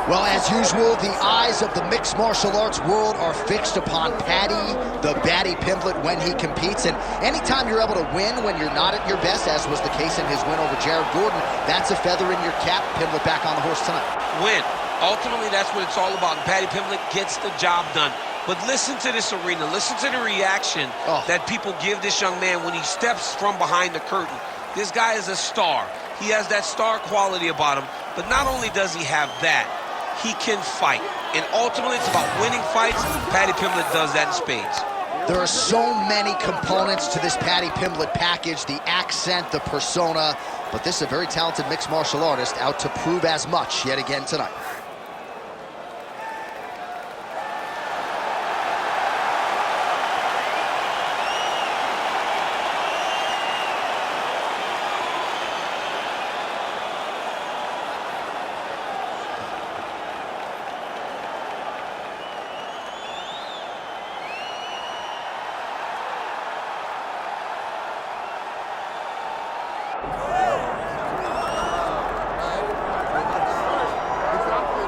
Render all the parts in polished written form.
Well, as usual, the eyes of the mixed martial arts world are fixed upon Paddy, the Paddy Pimblett, when he competes. And anytime you're able to win when you're not at your best, as was the case in his win over Jared Gordon, that's a feather in your cap. Pimblett back on the horse tonight. Win. Ultimately, that's what it's all about. And Paddy Pimblett gets the job done. But listen to this arena. Listen to the reaction that people give this young man when he steps from behind the curtain. This guy is a star. He has that star quality about him. But not only does he have that, he can fight. And ultimately, it's about winning fights. Paddy Pimblett does that in spades. There are so many components to this Paddy Pimblett package, the accent, the persona. But this is a very talented mixed martial artist out to prove as much yet again tonight.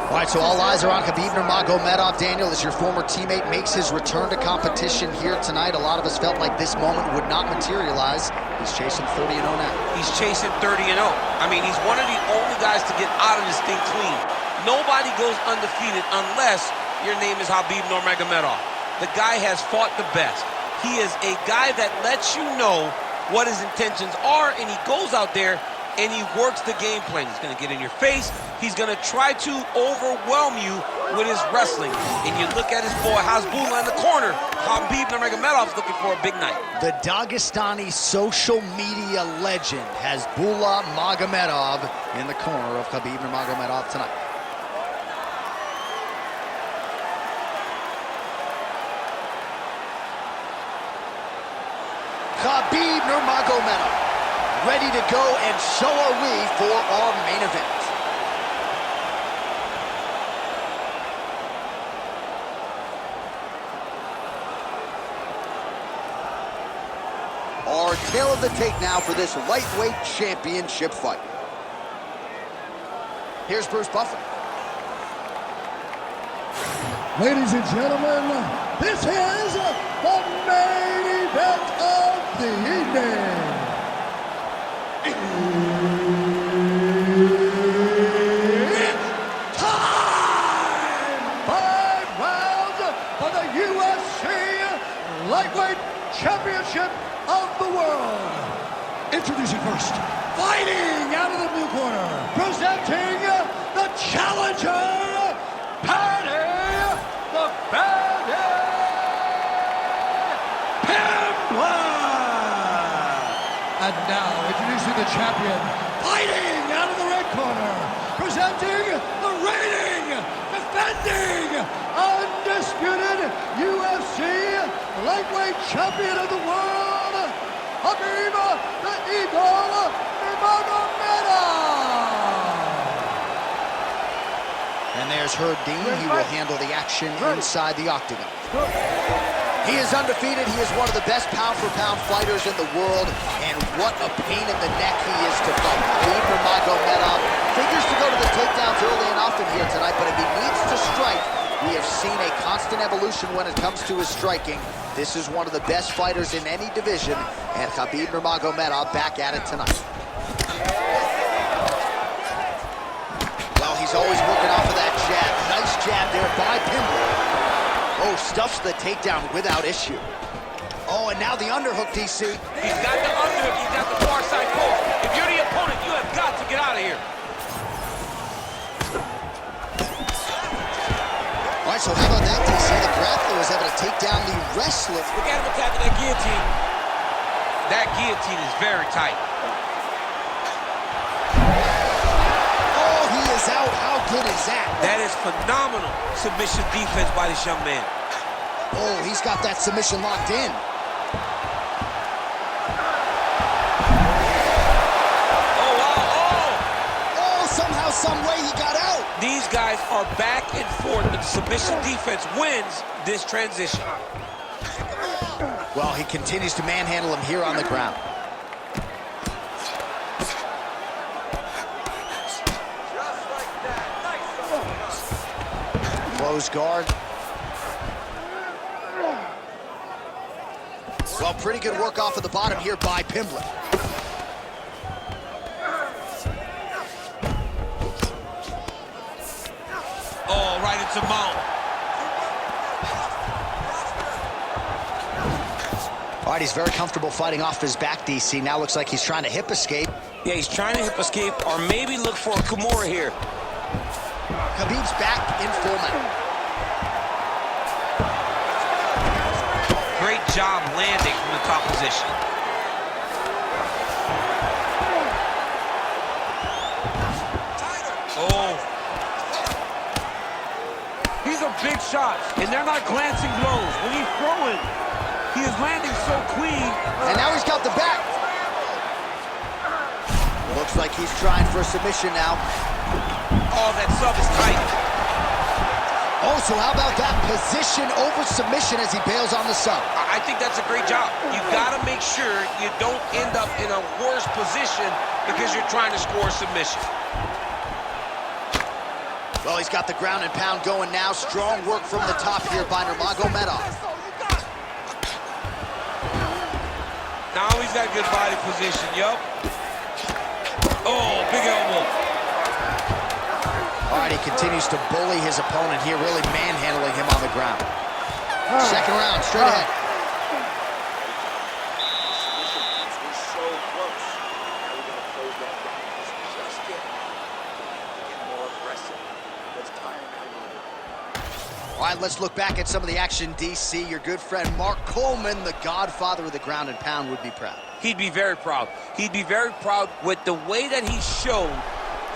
All right, so all eyes are on Khabib Nurmagomedov. Daniel, as your former teammate makes his return to competition here tonight, a lot of us felt like this moment would not materialize. He's chasing 30-0 now. He's chasing 30-0. I mean, he's one of the only guys to get out of this thing clean. Nobody goes undefeated unless your name is Khabib Nurmagomedov. The guy has fought the best. He is a guy that lets you know what his intentions are, and he goes out there and he works the game plan. He's going to get in your face. He's going to try to overwhelm you with his wrestling. And you look at his boy, Hasbulla in the corner. Khabib Nurmagomedov's looking for a big night. The Dagestani social media legend Hasbulla Magomedov in the corner of Khabib Nurmagomedov tonight. Khabib Nurmagomedov, ready to go, and so are we for our main event. Our tale of the tape now for this lightweight championship fight. Here's Bruce Buffer. Ladies and gentlemen, this is the main event of the evening. It's time! 5 rounds for the UFC Lightweight Championship of the world. Introducing first, fighting out of the blue corner, presenting the challenger, Paddy the Paddy Pimblett. And now, introducing the champion, fighting out of the red corner, presenting the reigning, defending, undisputed UFC lightweight champion of the world, Khabib the Eagle Nurmagomedov. And there's Herb Dean. He will handle the action inside the octagon. He is undefeated. He is one of the best pound-for-pound fighters in the world, and what a pain in the neck he is to fight. Khabib Nurmagomedov figures to go to the takedowns early and often here tonight, but if he needs to strike, we have seen a constant evolution when it comes to his striking. This is one of the best fighters in any division, and Khabib Nurmagomedov back at it tonight. Well, he's always working off of that jab. Nice jab there by Pimblett. Oh, stuffs the takedown without issue. Oh, and now the underhook, DC. He's got the underhook. He's got the far side post. If you're the opponent, you have got to get out of here. All right, so how about that, DC? The grappler was able to take down the wrestler. Look at him attacking that guillotine. That guillotine is very tight. Oh, he is out. How good is that? That is phenomenal submission defense by this young man. Oh, he's got that submission locked in. Oh, wow. Oh, somehow, some way he got out. These guys are back and forth, but the submission defense wins this transition. Well, he continues to manhandle him here on the ground. Close guard. Well, pretty good work off of the bottom here by Pimblett. Oh, right into mount. All right, he's very comfortable fighting off his back, DC. Now looks like he's trying to hip escape. Yeah, he's trying to hip escape or maybe look for a Kimura here. Khabib's back in full mount. Great job landing from the top position. Oh. These are big shots, and they're not glancing blows. When he's throwing, he is landing so clean. And now he's got the back. Looks like he's trying for a submission now. Oh, that sub is tight. Oh, so how about that position over submission as he bails on the sub? I think that's a great job. You've got to make sure you don't end up in a worse position because you're trying to score a submission. Well, he's got the ground and pound going now. Strong work from the top here by Nurmagomedov. Now he's got good body position, yup. Oh, big elbow. All right, he continues to bully his opponent here, really manhandling him on the ground. Second round, straight ahead. All right, let's look back at some of the action, DC. Your good friend Mark Coleman, the godfather of the ground and pound, would be proud. He'd be very proud. He'd be very proud with the way that he showed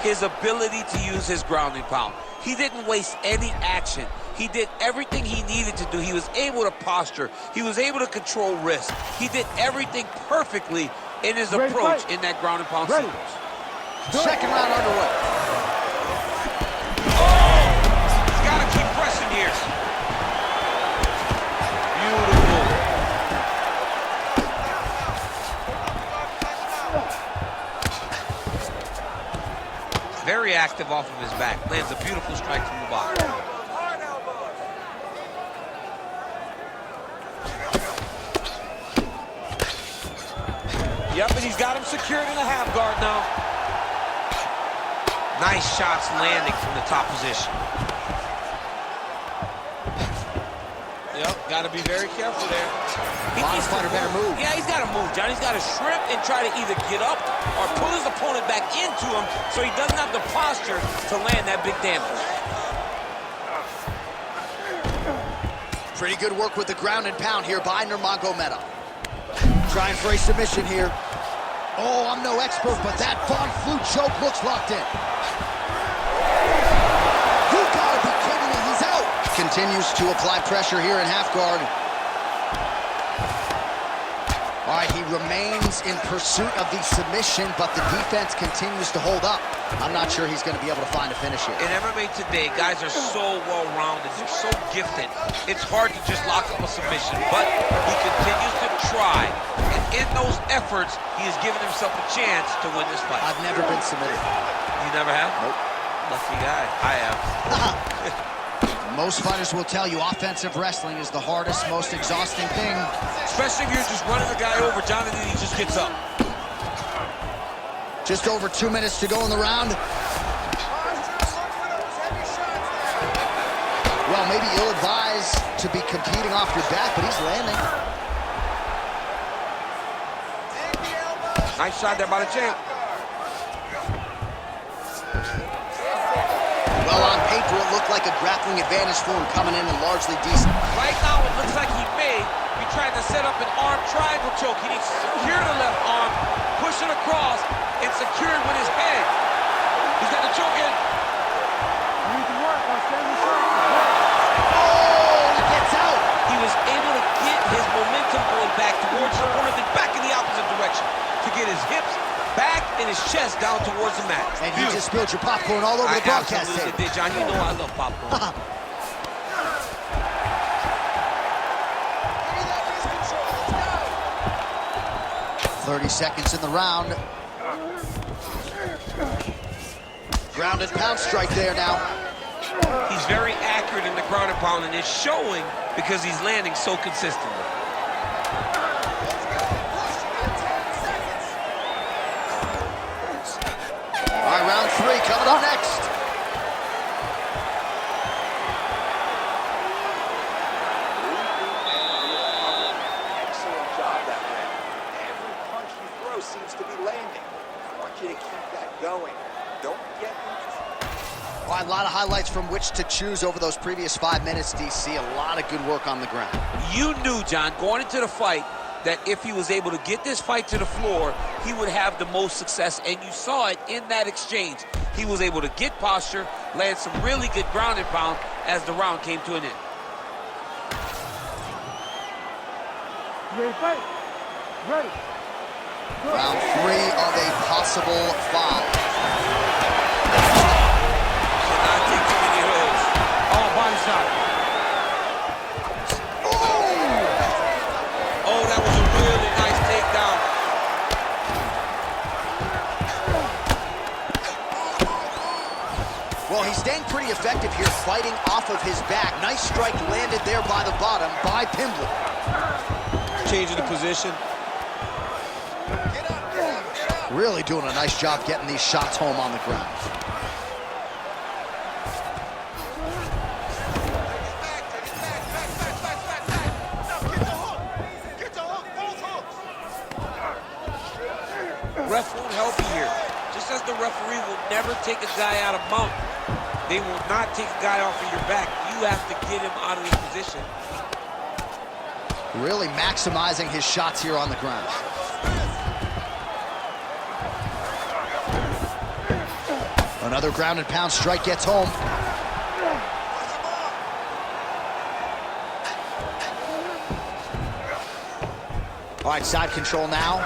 his ability to use his ground and pound. He didn't waste any action. He did everything he needed to do. He was able to posture. He was able to control wrist. He did everything perfectly in his approach in that ground and pound sequence. Second round underway. He's got to keep pressing here. Beautiful. Very active off of his back. Lands a beautiful strike from the bottom. Yep, and he's got him secured in a half guard now. Nice shots landing from the top position. Yep, got to be very careful there. He needs to better move. Yeah, he's got to move, John. He's got to shrimp and try to either get up or pull his opponent back into him so he doesn't have the posture to land that big damage. Pretty good work with the ground and pound here by Nurmagomedov. Trying for a submission here. Oh, I'm no expert, but that Von Flue choke looks locked in. You gotta be kidding me, he's out. Continues to apply pressure here in half guard. All right, he remains in pursuit of the submission, but the defense continues to hold up. I'm not sure he's going to be able to find a finish here. In MMA today, guys are so well-rounded. They're so gifted. It's hard to just lock up a submission, but he continues to try. And in those efforts, he has given himself a chance to win this fight. I've never been submitted. You never have? Nope. Lucky guy. I have. Most fighters will tell you offensive wrestling is the hardest, most exhausting thing. Especially if you're just running the guy over, John, and then he just gets up. Just over 2 minutes to go in the round. Well, maybe ill-advised to be competing off your back, but he's landing. Nice shot there by the champ. Well, on paper, it looked like a grappling advantage for him coming in and largely decent. Right now, it looks like he may be trying to set up an arm triangle choke. He needs to secure the left arm, push it across, and secure it with his head. He's got the choke in. Oh, he gets out. He was able to get his momentum going back towards his opponent and back in the opposite direction to get his hips back and his chest down towards the mat. And you just spilled your popcorn all over the broadcast absolutely tape. did, John. You know I love popcorn. 30 seconds in the round. Ground and pound strike there now. He's very accurate in the ground and pound, and it's showing because he's landing so consistently. All right, round 3 coming up next. Excellent job that round. Every punch you throw seems to be landing. I want you to keep that going. Don't get into... All right, a lot of highlights from which to choose over those previous 5 minutes, DC. A lot of good work on the ground. You knew, John, going into the fight, that if he was able to get this fight to the floor, he would have the most success, and you saw it in that exchange. He was able to get posture, land some really good ground and pound as the round came to an end. Ready, fight. Ready. Round 3 of a possible 5. Cannot take too many hooks. Oh, body shot. Oh, that was a really nice takedown. Well, he's staying pretty effective here, fighting off of his back. Nice strike landed there by the bottom by Pimblett. Changing the position. Really doing a nice job getting these shots home on the ground. Ref won't help you here. Just as the referee will never take a guy out of mount, they will not take a guy off of your back. You have to get him out of this position. Really maximizing his shots here on the ground. Another ground and pound strike gets home. All right, side control now.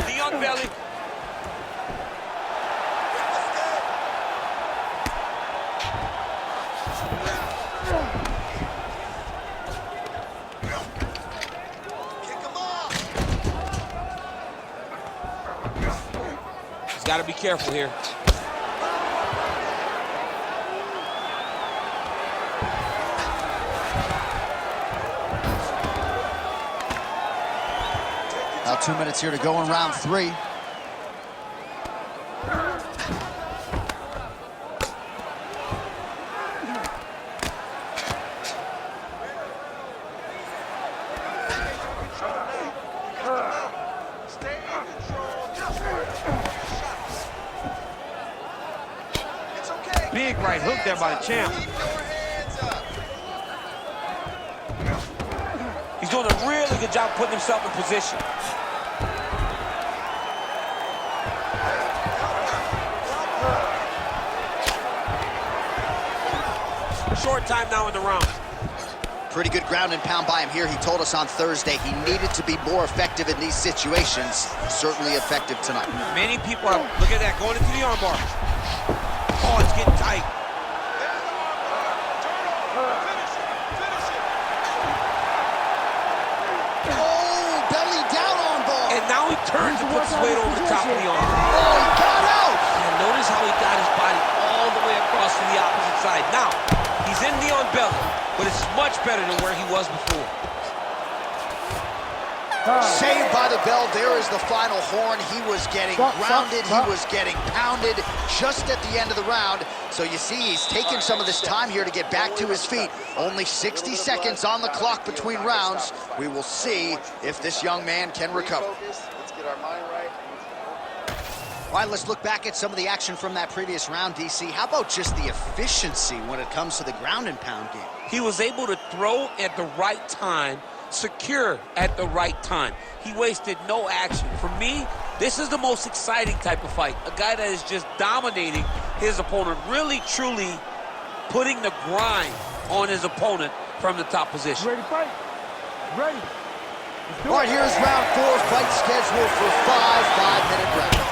Knee on belly. He's got to be careful here. Now 2 minutes here to go in round 3. Big right hook there by the champ. He's doing a really good job putting himself in position. Short time now in the round. Pretty good ground and pound by him here. He told us on Thursday he needed to be more effective in these situations. Certainly effective tonight. Many people are, look at that, going into the armbar. Oh, it's getting tight. Oh, belly down on ball. And now he turns and puts his weight over the top of the arm. Oh, he got out. And notice how he got his body all the way across to the opposite side. Now, he's in the on belly, but it's much better than where he was before. Saved by the bell. There is the final horn. He was getting grounded. He was getting pounded just at the end of the round. So you see he's taking some of this time here to get back to his feet. Only 60 seconds on the clock between rounds. We will see if this young man can recover. Let's get our mind right. All right, let's look back at some of the action from that previous round, DC. How about just the efficiency when it comes to the ground and pound game? He was able to throw at the right time, secure at the right time. He wasted no action. For me, this is the most exciting type of fight. A guy that is just dominating his opponent, really, truly putting the grind on his opponent from the top position. Ready, fight. Ready. All right, here's round 4, fight scheduled for 5 5-minute rounds.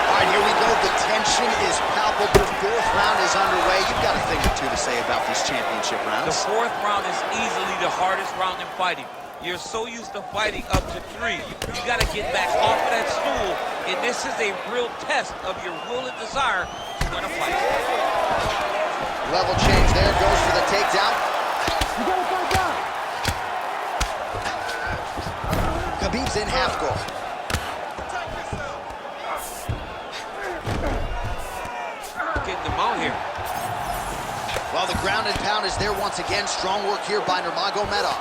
All right, here we go. The tension is palpable. 4th round is underway. You've got a thing or two to say about these championship The rounds. 4th round is easily the hardest round in fighting. You're so used to fighting up to 3. You got to get back off of that stool, and this is a real test of your will and desire to win a fight. Level change there, goes for the takedown. You gotta fight down. Khabib's in half guard. Getting them out here. Well, the ground and pound is there once again. Strong work here by Nurmagomedov.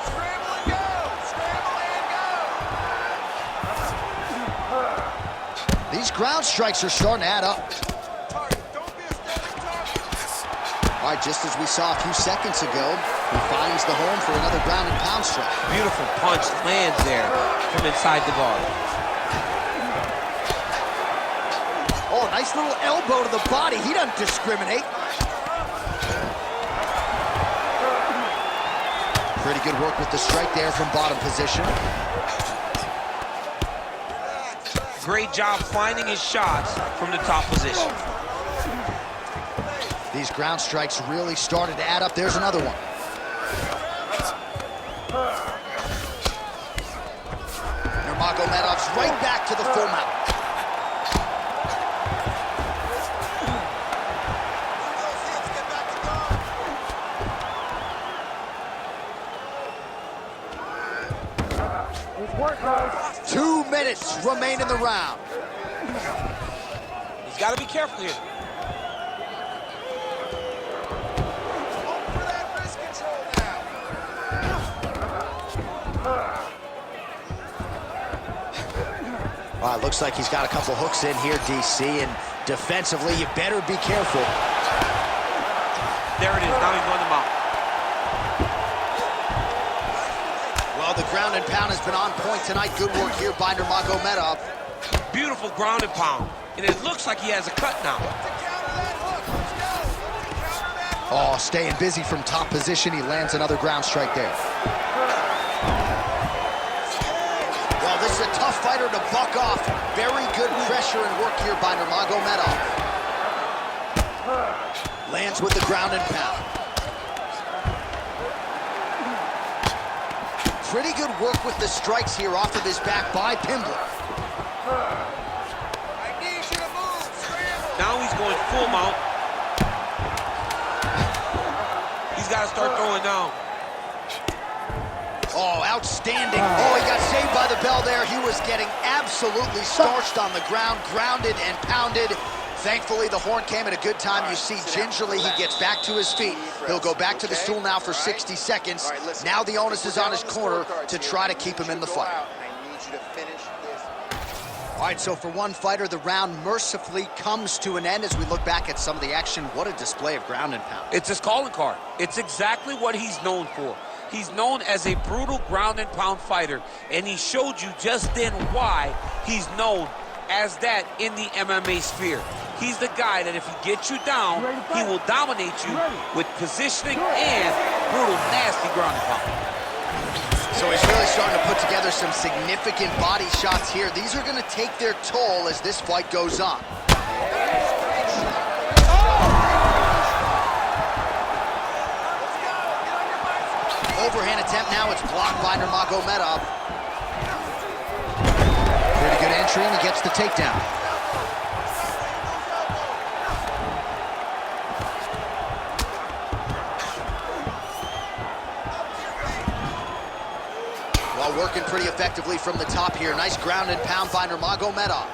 These ground strikes are starting to add up. All right, just as we saw a few seconds ago, he finds the home for another ground and pound strike. Beautiful punch lands there from inside the guard. Oh, nice little elbow to the body. He doesn't discriminate. Pretty good work with the strike there from bottom position. Great job finding his shots from the top position. These ground strikes really started to add up. There's another one. Nurmagomedov's right back to the full mount. Work, guys. 2 minutes remain in the round. He's got to be careful here. All right, looks like he's got a couple hooks in here, DC, and defensively, you better be careful. There it is. Now he's run them out. Well, the ground and pound has been on point tonight. Good work here by Nurmagomedov. Beautiful ground and pound. And it looks like he has a cut now. Oh, staying busy from top position. He lands another ground strike there. Well, this is a tough fighter to buck off. Very good pressure and work here by Nurmagomedov. Lands with the ground and pound. Pretty good work with the strikes here off of his back by Pimblett. Now he's going full mount. He's got to start throwing down. Oh, outstanding. Oh, he got saved by the bell there. He was getting absolutely starched on the ground, grounded and pounded. Thankfully, the horn came at a good time. You see, gingerly, he gets back to his feet. He'll go back to the stool now for 60 seconds. Now the onus is on his corner to try to keep him in the fight. All right, so for one fighter, the round mercifully comes to an end as we look back at some of the action. What a display of ground and pound. It's his calling card. It's exactly what he's known for. He's known as a brutal ground and pound fighter, and he showed you just then why he's known as that in the MMA sphere. He's the guy that if he gets you down, he will dominate you with positioning and brutal, nasty ground and pound. So he's really starting to put together some significant body shots here. These are going to take their toll as this fight goes on. Overhand attempt now. It's blocked by Nurmagomedov. Pretty good entry, and he gets the takedown. Well, working pretty effectively from the top here. Nice ground and pound by Nurmagomedov.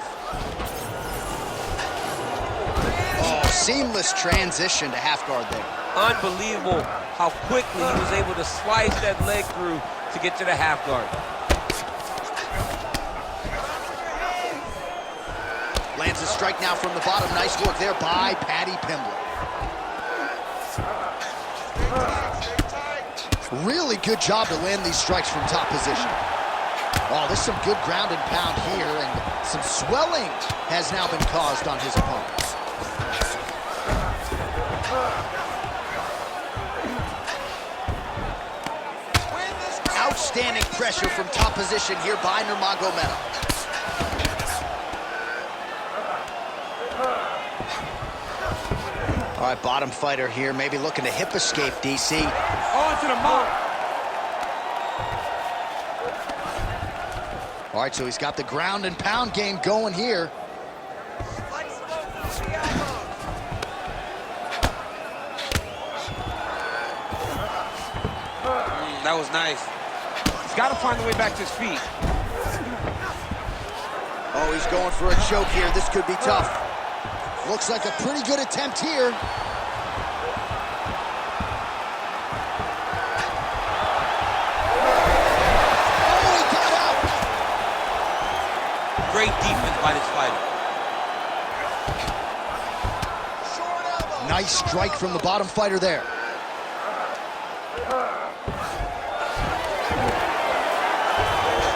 Oh, seamless transition to half guard there. Unbelievable how quickly he was able to slice that leg through to get to the half guard. Lands a strike now from the bottom. Nice work there by Paddy Pimblett. Really good job to land these strikes from top position. Oh, there's some good ground and pound here, and some swelling has now been caused on his opponent. Outstanding pressure from top position here by Nurmagomedov. All right, bottom fighter here, maybe looking to hip escape, DC. Oh, into the mount. All right, so he's got the ground and pound game going here. That was nice. He's got to find the way back to his feet. Oh, he's going for a choke here. This could be tough. Looks like a pretty good attempt here. Oh, he got out. Great defense by this fighter. Nice strike from the bottom fighter there. All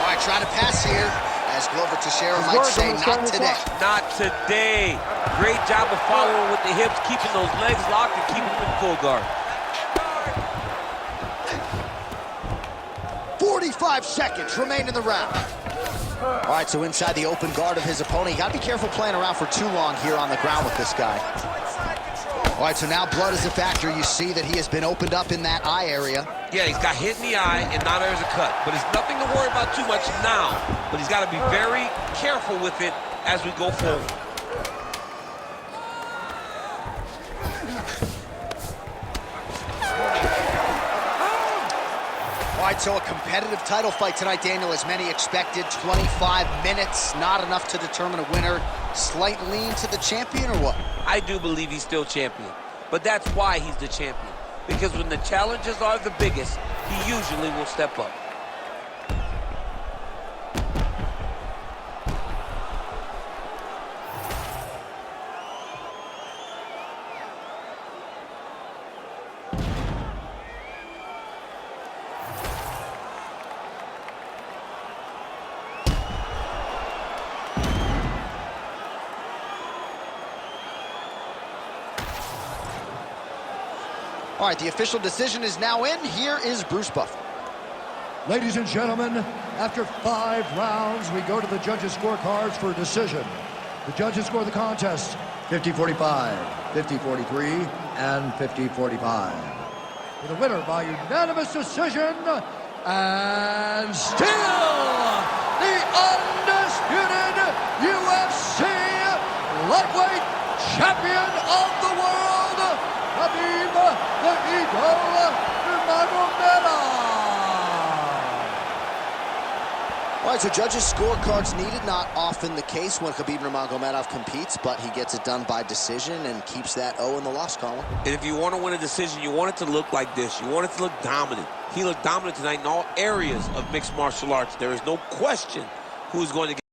right, trying to pass here. As Glover Teixeira might say, not today. Not today. Great job of following with the hips, keeping those legs locked and keeping them in full guard. 45 seconds remain in the round. All right, so inside the open guard of his opponent. You got to be careful playing around for too long here on the ground with this guy. All right, so now blood is a factor. You see that he has been opened up in that eye area. Yeah, he's got hit in the eye, and now there's a cut. But it's nothing to worry about too much now. But he's got to be very careful with it as we go forward. All right, so a competitive title fight tonight, Daniel, as many expected. 25 minutes, not enough to determine a winner. Slight lean to the champion, or what? I do believe he's still champion. But that's why he's the champion. Because when the challenges are the biggest, he usually will step up. All right, the official decision is now in. Here is Bruce Buffer. Ladies and gentlemen, after 5 rounds, we go to the judges' scorecards for a decision. The judges score the contest 50-45, 50-43, and 50-45. With a winner by unanimous decision, and still the undisputed UFC lightweight champion of the world, Khabib the Eagle Nurmagomedov. All right, so judges' scorecards needed. Not often the case when Khabib Nurmagomedov competes, but he gets it done by decision and keeps that O in the loss column. And if you want to win a decision, you want it to look like this. You want it to look dominant. He looked dominant tonight in all areas of mixed martial arts. There is no question who's going to get